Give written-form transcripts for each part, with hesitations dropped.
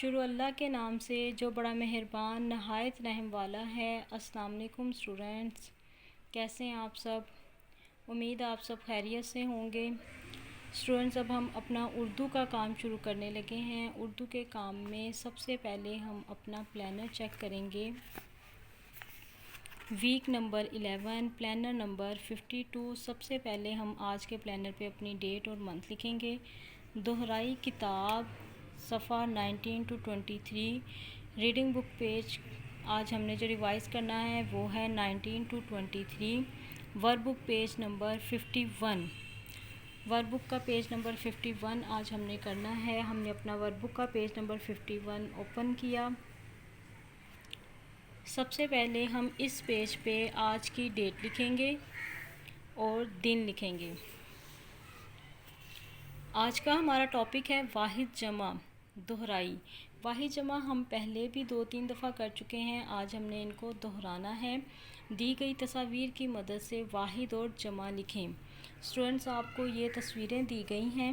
شروع اللہ کے نام سے جو بڑا مہربان نہایت رحم والا ہے۔ السلام علیکم اسٹوڈنٹس، کیسے ہیں آپ سب؟ امید آپ سب خیریت سے ہوں گے۔ اسٹوڈنٹس، اب ہم اپنا اردو کا کام شروع کرنے لگے ہیں۔ اردو کے کام میں سب سے پہلے ہم اپنا پلانر چیک کریں گے۔ Week number 11، planner number 52۔ سب سے پہلے ہم آج کے پلانر پہ اپنی ڈیٹ اور منتھ لکھیں گے۔ دہرائی کتاب صفحہ 19 to 23۔ ریڈنگ بک پیج آج ہم نے جو ریوائز کرنا ہے وہ ہے 19 to 23۔ Workbook page number 51۔ Workbook کا پیج نمبر 51 آج ہم نے کرنا ہے۔ ہم نے اپنا ورک بک کا پیج نمبر 51 اوپن کیا۔ سب سے پہلے ہم اس پیج پہ آج کی ڈیٹ لکھیں گے اور دن لکھیں گے۔ آج کا ہمارا ٹاپک ہے واحد جمع دہرائی۔ واحد جمع ہم پہلے بھی 2-3 دفعہ کر چکے ہیں، آج ہم نے ان کو دہرانا ہے۔ دی گئی تصاویر کی مدد سے واحد اور جمع لکھیں۔ اسٹوڈنٹس، آپ کو یہ تصویریں دی گئی ہیں،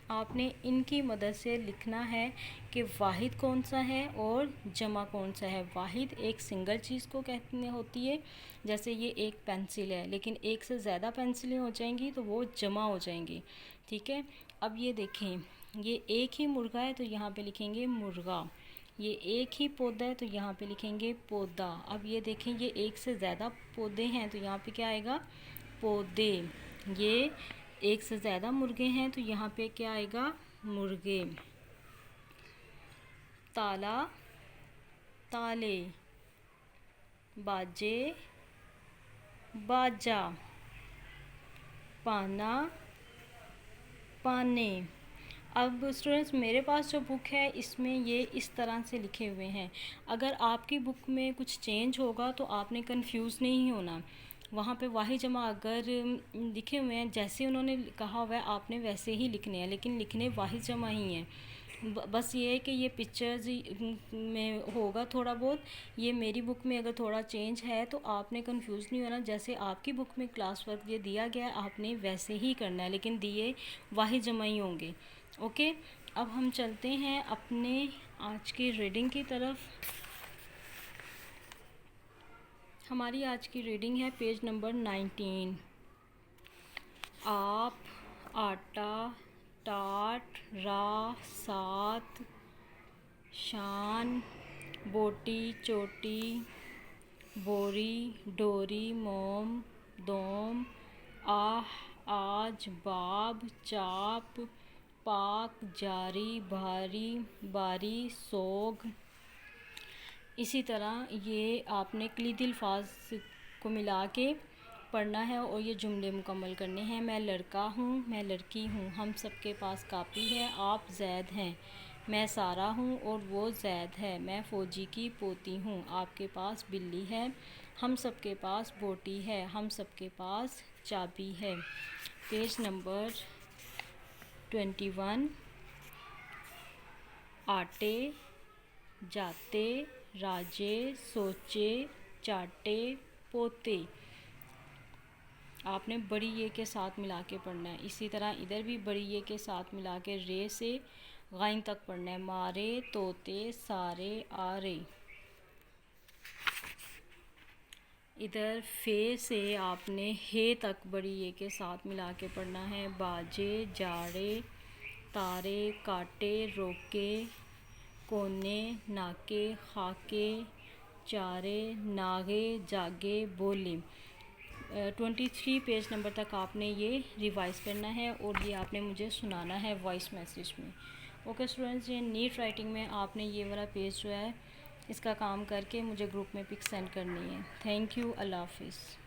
آپ نے ان کی مدد سے لکھنا ہے کہ واحد کون سا ہے اور جمع کون سا ہے۔ واحد ایک سنگل چیز کو کہتے ہوتی ہے، جیسے یہ ایک پینسل ہے، لیکن ایک سے زیادہ پینسلیں ہو جائیں گی تو وہ جمع ہو جائیں گی، ٹھیک ہے۔ اب یہ دیکھیں، یہ ایک ہی مرغا ہے تو یہاں پہ لکھیں گے مرغا۔ یہ ایک ہی پودا ہے تو یہاں پہ لکھیں گے پودا۔ اب یہ دیکھیں، یہ ایک سے زیادہ پودے ہیں تو یہاں پہ کیا آئے گا؟ پودے۔ یہ ایک سے زیادہ مرغے ہیں تو یہاں پہ کیا آئے گا؟ مرغے۔ تالا تالے، باجے باجا، پانا پانے۔ اب اسٹوڈنٹس، میرے پاس جو بک ہے اس میں یہ اس طرح سے لکھے ہوئے ہیں۔ اگر آپ کی بک میں کچھ چینج ہوگا تو آپ نے کنفیوز نہیں ہونا۔ وہاں پہ واحد جمع اگر لکھے ہوئے ہیں، جیسے انہوں نے کہا ہوا ہے آپ نے ویسے ہی لکھنے ہیں، لیکن لکھنے واحد جمع ہی ہیں۔ بس یہ ہے کہ یہ پکچرز میں ہوگا تھوڑا بہت، یہ میری بک میں اگر تھوڑا چینج ہے تو آپ نے کنفیوز نہیں ہونا۔ جیسے آپ کی بک میں کلاس ورک یہ دیا گیا ہے آپ نے ویسے ہی کرنا ہے، لیکن دیے واحد جمع ہی ہوں گے، اوکے۔ اب ہم چلتے ہیں اپنے آج کی ریڈنگ کی طرف۔ ہماری آج کی ریڈنگ ہے پیج نمبر 19۔ آپ، آٹا، ٹاٹ، راہ، ساتھ، شان، بوٹی، چوٹی، بوری، ڈوری، موم، دوم، آہ، آج، باب، چاپ، پاک، جاری، بھاری، باری، سوگ۔ اسی طرح یہ آپ نے کلیدی الفاظ کو ملا کے پڑھنا ہے اور یہ جملے مکمل کرنے ہیں۔ میں لڑکا ہوں، میں لڑکی ہوں، ہم سب کے پاس کاپی ہے، آپ زید ہیں۔ میں سارہ ہوں اور وہ زید ہے، میں فوجی کی پوتی ہوں، آپ کے پاس بلی ہے، ہم سب کے پاس بوٹی ہے، ہم سب کے پاس چابی ہے۔ Page number 21۔ آٹے، جاتے، راجے، سوچے، چاٹے، پوتے۔ آپ نے بڑی یہ کے ساتھ ملا کے پڑھنا ہے۔ اسی طرح ادھر بھی بڑی یہ کے ساتھ ملا کے رے سے غائن تک پڑھنا ہے۔ مارے، طوطے، سارے، آرے۔ ادھر فے سے آپ نے ہے تک بڑی یہ کے ساتھ ملا کے پڑھنا ہے۔ باجے، جاڑے، تارے، کاٹے، روکے، کونے، ناکے، خاکے، چارے، ناغے، جاگے، بولے۔ 23 پیج نمبر تک آپ نے یہ ریوائز کرنا ہے اور یہ آپ نے مجھے سنانا ہے وائس میسیج میں، اوکے اسٹوڈنٹس۔ یہ نیٹ رائٹنگ میں آپ نے یہ والا پیج جو ہے اس کا کام کر کے مجھے گروپ میں پک سینڈ کرنی ہے۔ تھینک یو، اللہ حافظ۔